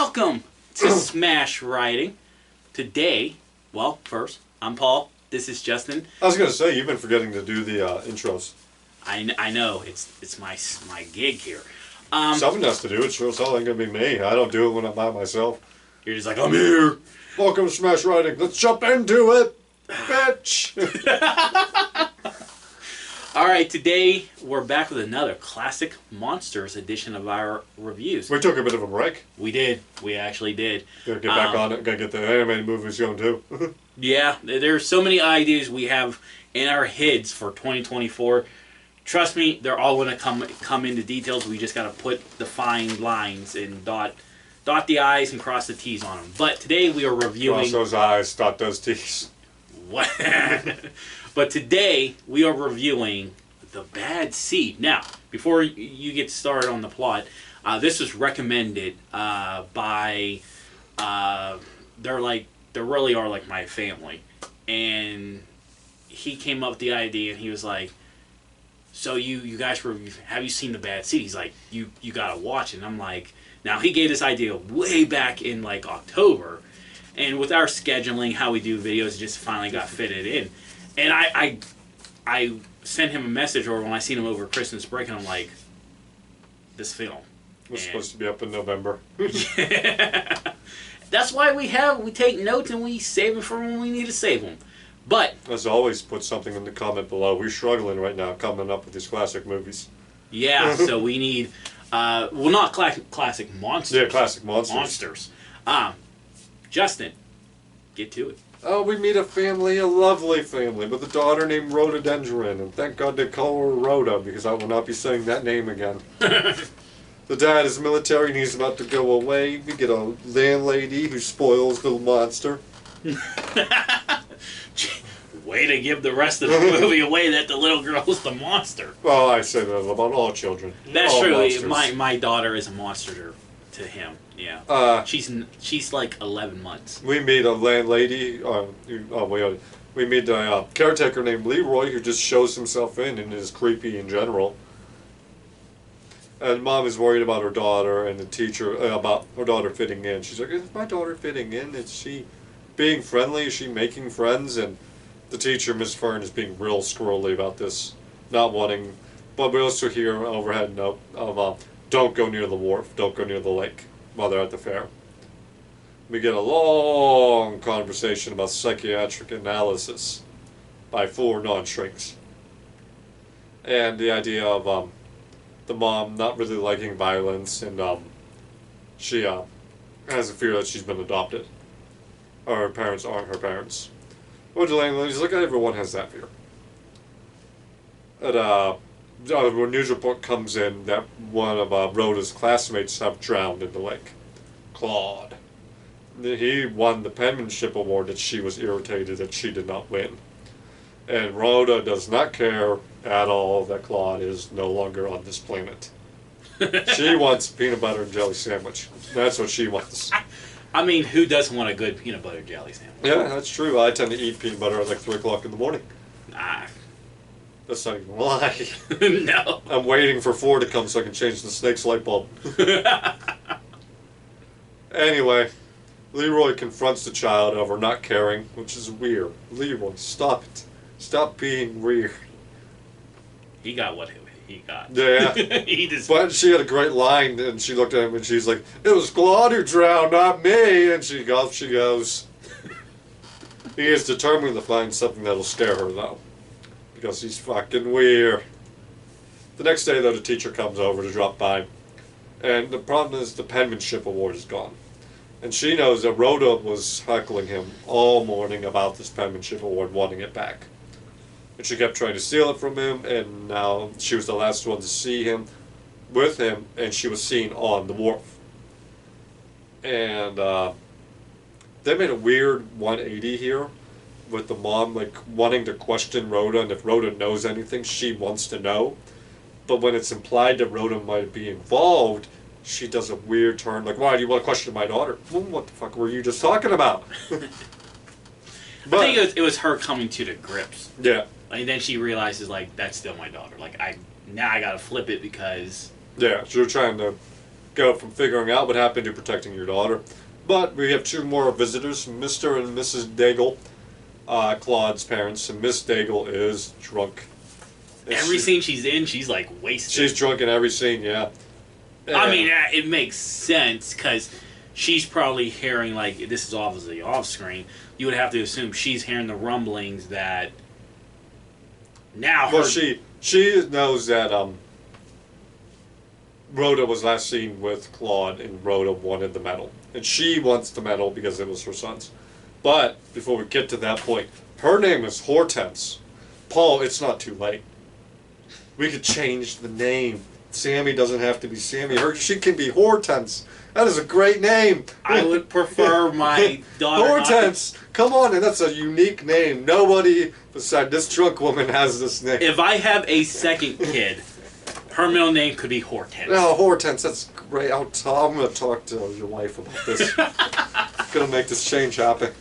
Welcome to Smash Writing. Today, well, first, I'm Paul. This is Justin. I was going to say, you've been forgetting to do the intros. I know, it's my gig here. Someone has to do it, sure as hell ain't going to be me. I don't do it when I'm by myself. You're just like, I'm here. Welcome to Smash Writing. Let's jump into it, bitch. Alright, today we're back with another classic monsters edition of our reviews. We took a bit of a break. We did. We actually did. Gotta get back on it. Gotta get the animated movies going too. Yeah, there's so many ideas we have in our heads for 2024. Trust me, they're all going to come into details. We just got to put the fine lines and dot the I's and cross the T's on them. But today we are reviewing... Cross those I's, dot those T's. What? But today we are reviewing The Bad Seed. Now, before you get started on the plot, this was recommended by... They really are like my family. And he came up with the idea and he was like, so you guys have you seen The Bad Seed? He's like, you gotta watch it. And I'm like, now he gave this idea way back in like October, and with our scheduling, how we do videos, it just finally got fitted in. And I sent him a message, or when I seen him over Christmas break, and I'm like, this film Was supposed to be up in November. Yeah. That's why we take notes and we save them for when we need to save them. But as always, put something in the comment below. We're struggling right now coming up with these classic movies. Yeah, so we need, well, not classic monsters. Yeah, classic monsters. Monsters. Justin, get to it. Oh, we meet a lovely family, with a daughter named Rhododendron, and thank God they call her Rhoda, because I will not be saying that name again. The dad is military and he's about to go away. We get a landlady who spoils the monster. Way to give the rest of the movie away that the little girl's the monster. Well, I say that about all children. That's all true. monsters. My daughter is a monster to him. Yeah. She's like 11 months. We meet a landlady. We meet a caretaker named Leroy who just shows himself in and is creepy in general. And mom is worried about her daughter, and the teacher about her daughter fitting in. She's like, is my daughter fitting in? Is she being friendly? Is she making friends? And the teacher, Miss Fern, is being real squirrely about this, not wanting. But we also hear an overhead note of, don't go near the wharf, don't go near the lake while they're at the fair. We get a long conversation about psychiatric analysis by 4 non-shrinks. And the idea of the mom not really liking violence, and she has a fear that she's been adopted. Or her parents aren't her parents. Well, the landlady's like, everyone has that fear. And when news report comes in that one of Rhoda's classmates have drowned in the lake. Claude. He won the penmanship award that she was irritated that she did not win. And Rhoda does not care at all that Claude is no longer on this planet. She wants a peanut butter and jelly sandwich. That's what she wants. I mean, who doesn't want a good peanut butter jelly sandwich? Yeah, that's true. I tend to eat peanut butter at like 3 o'clock in the morning. Nah. That's not even a lie. No. I'm waiting for 4 to come so I can change the snake's light bulb. Anyway, Leroy confronts the child over not caring, which is weird. Leroy, stop it. Stop being weird. He got what he got. Yeah. But she had a great line, and she looked at him and she's like, it was Claude who drowned, not me. And she goes. He is determined to find something that'll scare her, though. Because he's fucking weird. The next day, though, the teacher comes over to drop by. And the problem is the penmanship award is gone. And she knows that Rhoda was heckling him all morning about this penmanship award, wanting it back. And she kept trying to steal it from him, and now she was the last one to see him, with him, and she was seen on the wharf. And they made a weird 180 here, with the mom like wanting to question Rhoda, and if Rhoda knows anything, she wants to know. But when it's implied that Rhoda might be involved, she does a weird turn, like, why do you want to question my daughter? Well, what the fuck were you just talking about? But, I think it was her coming to the grips. Yeah. And then she realizes, like, that's still my daughter. Like, now I gotta flip it because... Yeah, she was trying to go from figuring out what happened to protecting your daughter. But we have two more visitors, Mr. and Mrs. Daigle, Claude's parents, and Miss Daigle is drunk. Every scene she's in, she's like wasted. She's drunk in every scene, yeah. I mean, it makes sense because she's probably hearing, like, this is obviously off screen. You would have to assume she's hearing the rumblings that now. Well, she knows that Rhoda was last seen with Claude, and Rhoda wanted the medal, and she wants the medal because it was her son's. But before we get to that point, her name is Hortense. Paul, it's not too late. We could change the name. Sammy doesn't have to be Sammy. She can be Hortense. That is a great name. I would prefer my daughter. Hortense. Come on, and that's a unique name. Nobody beside this drunk woman has this name. If I have a second kid, her middle name could be Hortense. No, Hortense. That's great. I'm going to talk to your wife about this. Going to make this change happen.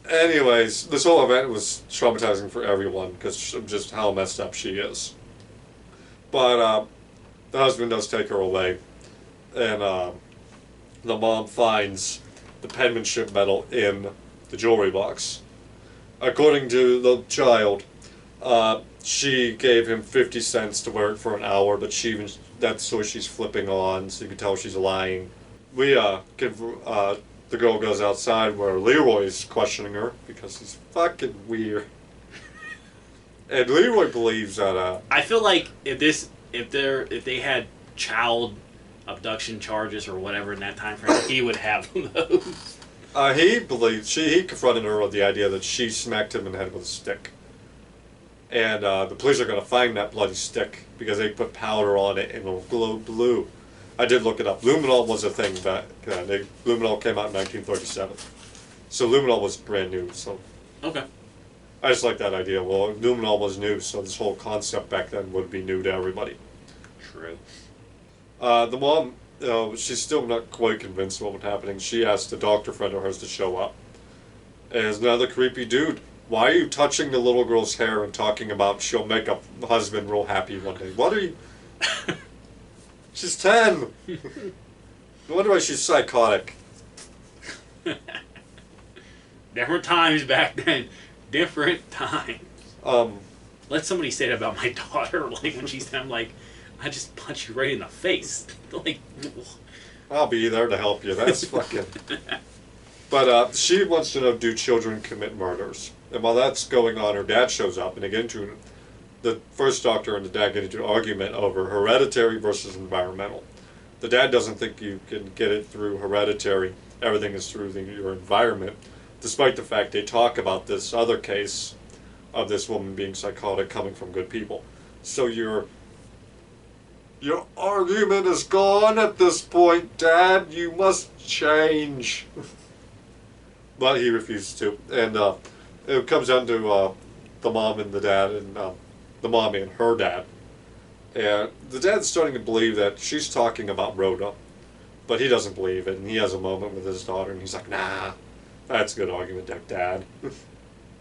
Anyways, this whole event was traumatizing for everyone because of just how messed up she is. But the husband does take her away, and the mom finds the penmanship medal in the jewelry box. According to the child, she gave him 50 cents to wear it for an hour, but that's what she's flipping on, so you can tell she's lying. The girl goes outside where Leroy's questioning her because he's fucking weird. And Leroy believes that I feel like if they had child abduction charges or whatever in that time frame, he would have those. He believes he confronted her with the idea that she smacked him in the head with a stick. And the police are going to find that bloody stick because they put powder on it and it'll glow blue. I did look it up. Luminol was a thing back then. Luminol came out in 1937. So Luminol was brand new. So okay. I just like that idea. Well, Luminol was new, so this whole concept back then would be new to everybody. True. The mom, she's still not quite convinced what was happening. She asked a doctor friend of hers to show up. And there's another creepy dude. Why are you touching the little girl's hair and talking about she'll make a husband real happy one day? What are you... She's 10. No wonder why she's psychotic. Different times back then. Different times. Let somebody say that about my daughter. Like when she's 10, I'm like, I just punch you right in the face. Like, I'll be there to help you. That's fucking. But she wants to know: do children commit murders? And while that's going on, her dad shows up, and they get into the first doctor and the dad get into an argument over hereditary versus environmental. The dad doesn't think you can get it through hereditary. Everything is through your environment, despite the fact they talk about this other case of this woman being psychotic coming from good people. So your argument is gone at this point, Dad. You must change. But he refuses to. And it comes down to the mom and the dad, and the mom and her dad. And the dad's starting to believe that she's talking about Rhoda, but he doesn't believe it. And he has a moment with his daughter, and he's like, nah, that's a good argument, Dad.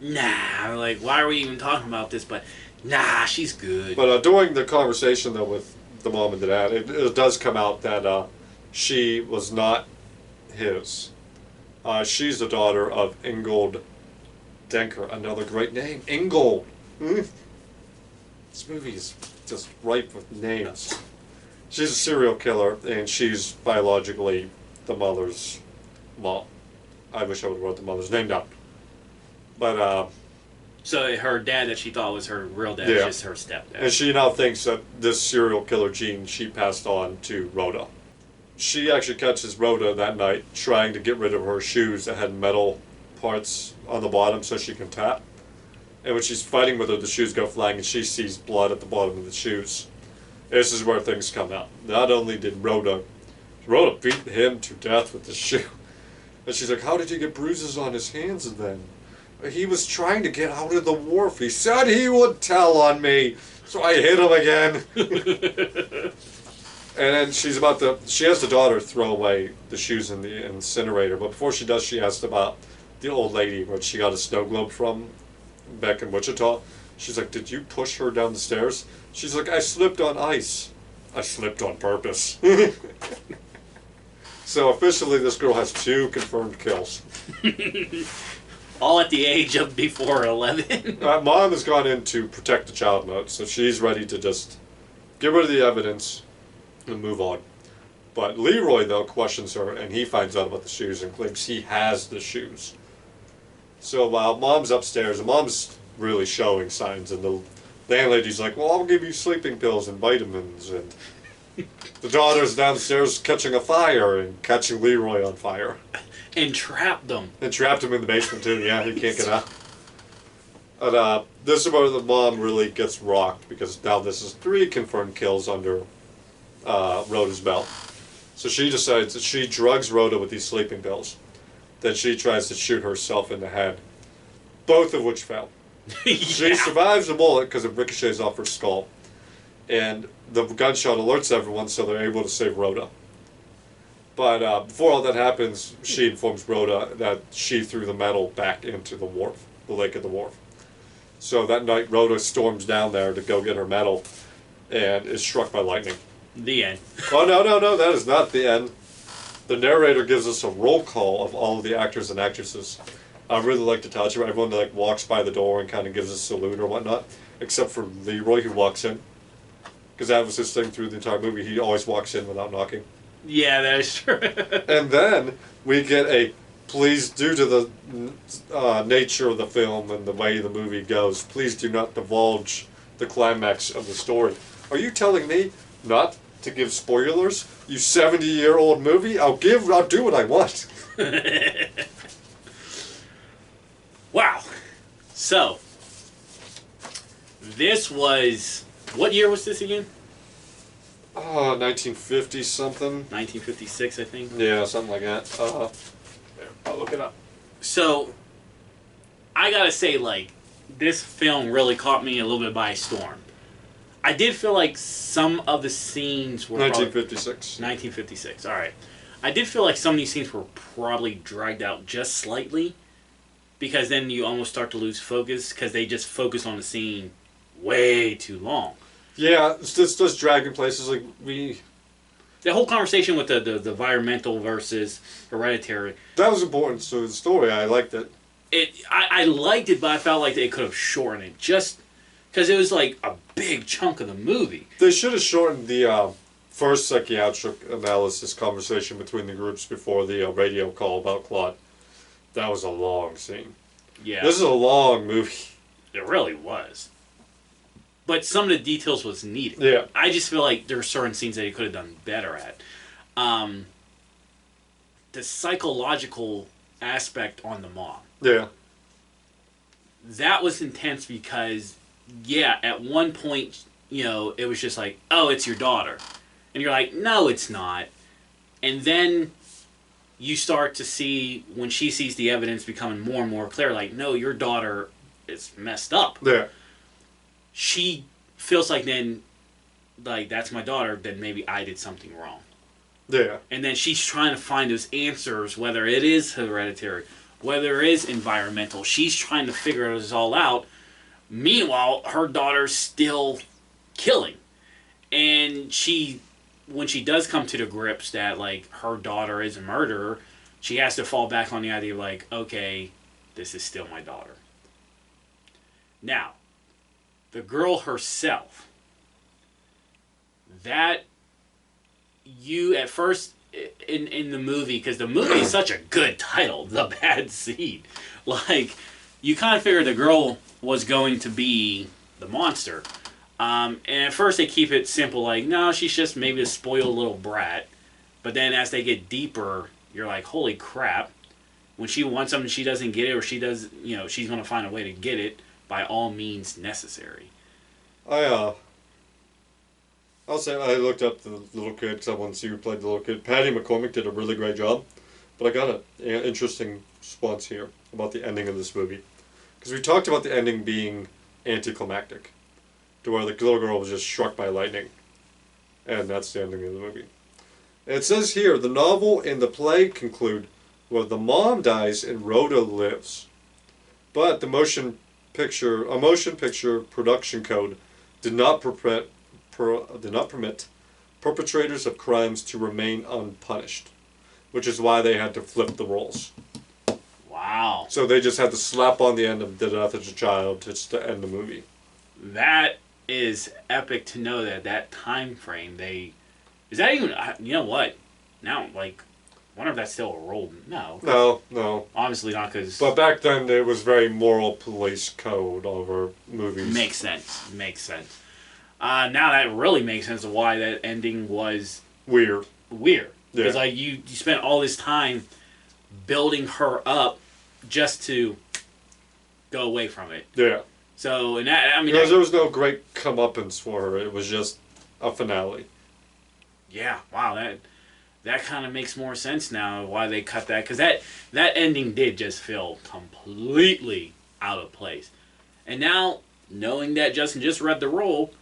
Nah, like, why are we even talking about this? But, nah, she's good. But during the conversation, though, with the mom and the dad, it does come out that she was not his. She's the daughter of Ingold Denker, another great name. Ingold. This movie is just ripe with names. She's a serial killer, and she's biologically the mother's mom. I wish I would have wrote the mother's name down. But, so her dad that she thought was her real dad is just her stepdad. And she now thinks that this serial killer gene she passed on to Rhoda. She actually catches Rhoda that night trying to get rid of her shoes that had metal parts on the bottom so she can tap. And when she's fighting with her, the shoes go flying and she sees blood at the bottom of the shoes. This is where things come out. Not only did Rhoda beat him to death with the shoe. And she's like, how did you get bruises on his hands then? He was trying to get out of the wharf. He said he would tell on me. So I hit him again. And then she has the daughter throw away the shoes in the incinerator. But before she does, she asked about the old lady where she got a snow globe from back in Wichita. She's like, did you push her down the stairs? She's like, I slipped on ice. I slipped on purpose. So officially, this girl has 2 confirmed kills. All at the age of before 11. Mom has gone in to protect the child mode, so she's ready to just get rid of the evidence and move on. But Leroy, though, questions her, and he finds out about the shoes and claims he has the shoes. So while Mom's upstairs, and Mom's really showing signs, and the landlady's like, well, I'll give you sleeping pills and vitamins, and the daughter's downstairs catching a fire and catching Leroy on fire. And trapped them. And trapped him in the basement, too. Yeah, he can't get out. And this is where the mom really gets rocked, because now this is 3 confirmed kills under Rhoda's belt. So she decides that she drugs Rhoda with these sleeping pills. Then she tries to shoot herself in the head, both of which fail. Yeah. She survives the bullet because it ricochets off her skull. And the gunshot alerts everyone, so they're able to save Rhoda. But before all that happens, she informs Rhoda that she threw the metal back into the wharf, the lake at the wharf. So that night, Rhoda storms down there to go get her medal and is struck by lightning. The end. Oh, no, that is not the end. The narrator gives us a roll call of all of the actors and actresses. I really like to touch it. Everyone like walks by the door and kind of gives a salute or whatnot, except for Leroy, who walks in. Because that was his thing through the entire movie. He always walks in without knocking. Yeah, that is true. And then we get a, please, due to the nature of the film and the way the movie goes, please do not divulge the climax of the story. Are you telling me not to give spoilers? You 70-year-old movie? I'll do what I want. Wow. So, this was, what year was this again? Oh, 1950 something. 1956, I think. Yeah, something like that. There, I'll look it up. So, I gotta say, like, this film really caught me a little bit by storm. I did feel like some of the scenes were 1956. 1956, alright. I did feel like some of these scenes were probably dragged out just slightly, because then you almost start to lose focus, because they just focus on the scene way too long. Yeah, it's just dragging places like we... The whole conversation with the environmental versus hereditary. That was important to the story. I liked it. I liked it, but I felt like they could have shortened it. Just because it was like a big chunk of the movie. They should have shortened the first psychiatric analysis conversation between the groups before the radio call about Claude. That was a long scene. Yeah. This is a long movie. It really was. But some of the details was needed. Yeah. I just feel like there are certain scenes that he could have done better at. The psychological aspect on the mom. Yeah. That was intense because, yeah, at one point, you know, it was just like, oh, it's your daughter. And you're like, no, it's not. And then you start to see, when she sees the evidence becoming more and more clear, like, no, your daughter is messed up. Yeah. She feels like then, like, that's my daughter, then maybe I did something wrong. Yeah. And then she's trying to find those answers, whether it is hereditary, whether it is environmental. She's trying to figure this all out. Meanwhile, her daughter's still killing. And when she does come to the grips that, like, her daughter is a murderer, she has to fall back on the idea of, like, okay, this is still my daughter. Now, the girl herself, that you at first in the movie, because the movie is such a good title, The Bad Seed, like, you kind of figured the girl was going to be the monster. And at first they keep it simple, like, no, she's just maybe a spoiled little brat. But then as they get deeper, you're like, holy crap. When she wants something, she doesn't get it, or she does, you know, she's going to find a way to get it by all means necessary. I'll say I looked up the little kid because I wanted to see who played the little kid. Patty McCormick did a really great job, but I got an interesting response here about the ending of this movie, because we talked about the ending being anticlimactic, to where the little girl was just struck by lightning, and that's the ending of the movie. And it says here the novel and the play conclude where the mom dies and Rhoda lives, but the motion picture production code did not permit perpetrators of crimes to remain unpunished, which is why they had to flip the roles. Wow. So they just had to slap on the end of the death of a child just to end the movie. That is epic to know that time frame is that even, you know what, now like, I wonder if that's still a role. No. Obviously not, because But back then there was very moral police code over movies. makes sense. Now that really makes sense of why that ending was Weird. because like you spent all this time building her up just to go away from it. Yeah. So, and that, I mean, Because there was no great comeuppance for her. It was just a finale. yeah, wow, that kind of makes more sense now why they cut that, because that ending did just feel completely out of place. And now, knowing that Justin just read the role,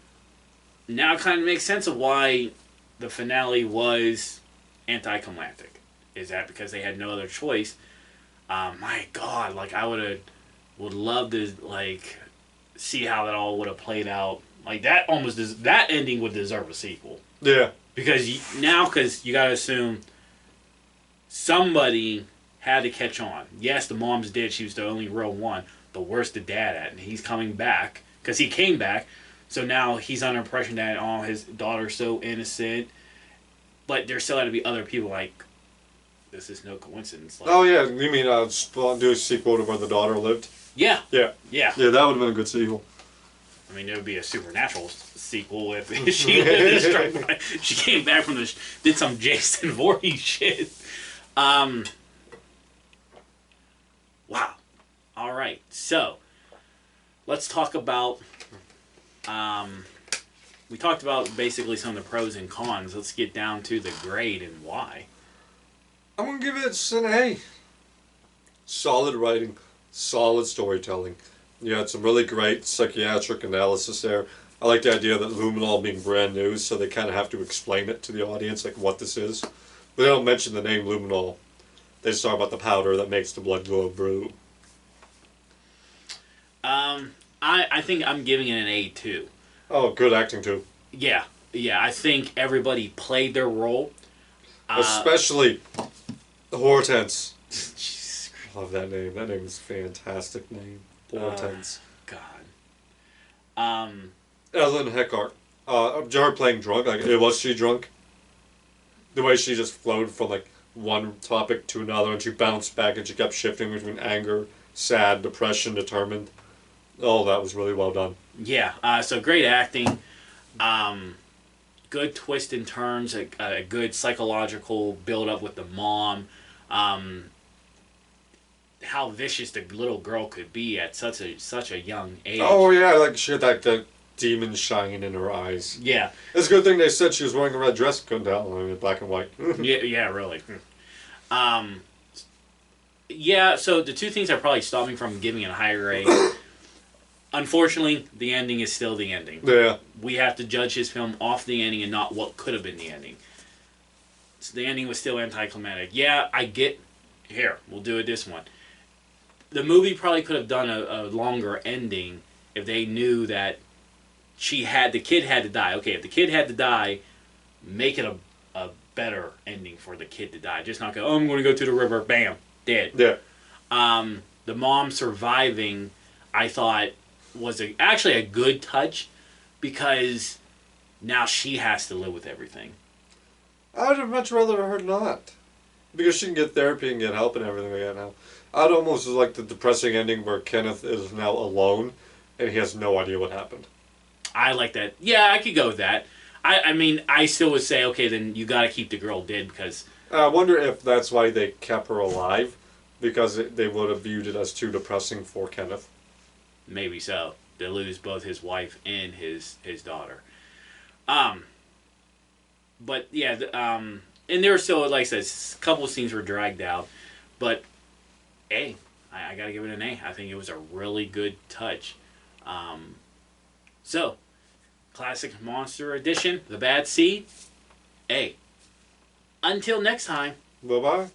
now it kind of makes sense of why the finale was anticlimactic. Is that because they had no other choice? My God, like I would love to like see how that all would have played out. Like that that ending would deserve a sequel. Yeah. Because you gotta assume somebody had to catch on. Yes, the mom's dead. She was the only real one. But where's the dad at? And he's coming back because he came back. So now he's under impression that his daughter's so innocent. But there still had to be other people like, this is no coincidence. Like, Oh yeah, you mean do a sequel to Where the Daughter Lived? yeah. Yeah. Yeah. Yeah, that would have been a good sequel. I mean, it would be a supernatural sequel if she lived struck by, she came back from did some Jason Voorhees shit. Wow. All right. So, let's talk about. We talked about basically some of the pros and cons. Let's get down to the grade and why. I'm gonna give it an A. Solid writing, solid storytelling. You had some really great psychiatric analysis there. I like the idea that luminol being brand new, so they kind of have to explain it to the audience, like what this is. But they don't mention the name luminol. They just talk about the powder that makes the blood glow blue. I think I'm giving it an A too. Oh, good acting too. Yeah. I think everybody played their role. Especially Hortense. Jesus Christ. Love that name. That name is a fantastic name. Hortense. God. Ellen Heckart. Her playing drunk. Like, was she drunk? The way she just flowed from like one topic to another, and she bounced back, and she kept shifting between anger, sad, depression, determined. Oh, that was really well done. Yeah. So great acting. Good twist and turns. A good psychological build up with the mom. How vicious the little girl could be at such a young age. Oh yeah, like she had that demon shine in her eyes. Yeah. It's a good thing they said she was wearing a red dress. Couldn't tell. I mean, black and white. Yeah, really. Yeah, so the two things that probably stopped me from giving it a higher grade. Unfortunately, the ending is still the ending. Yeah. We have to judge his film off the ending and not what could have been the ending. So the ending was still anticlimactic. Yeah, I get... Here, we'll do it this one. The movie probably could have done a longer ending if they knew that the kid had to die. Okay, if the kid had to die, make it a better ending for the kid to die. Just not go, I'm going to go to the river, bam, dead. Yeah. The mom surviving, I thought, was actually a good touch because now she has to live with everything. I'd have much rather her not. Because she can get therapy and get help and everything like that now. I'd almost like the depressing ending where Kenneth is now alone and he has no idea what happened. I like that. Yeah, I could go with that. I mean, I still would say, okay, then you got to keep the girl dead because... I wonder if that's why they kept her alive. Because they would have viewed it as too depressing for Kenneth. Maybe so. To lose both his wife and his daughter. But yeah, and there were still, like I said, a couple of scenes were dragged out. But A, I gotta give it an A. I think it was a really good touch. So, Classic Monster Edition, The Bad Seed, A. Until next time. Bye-bye.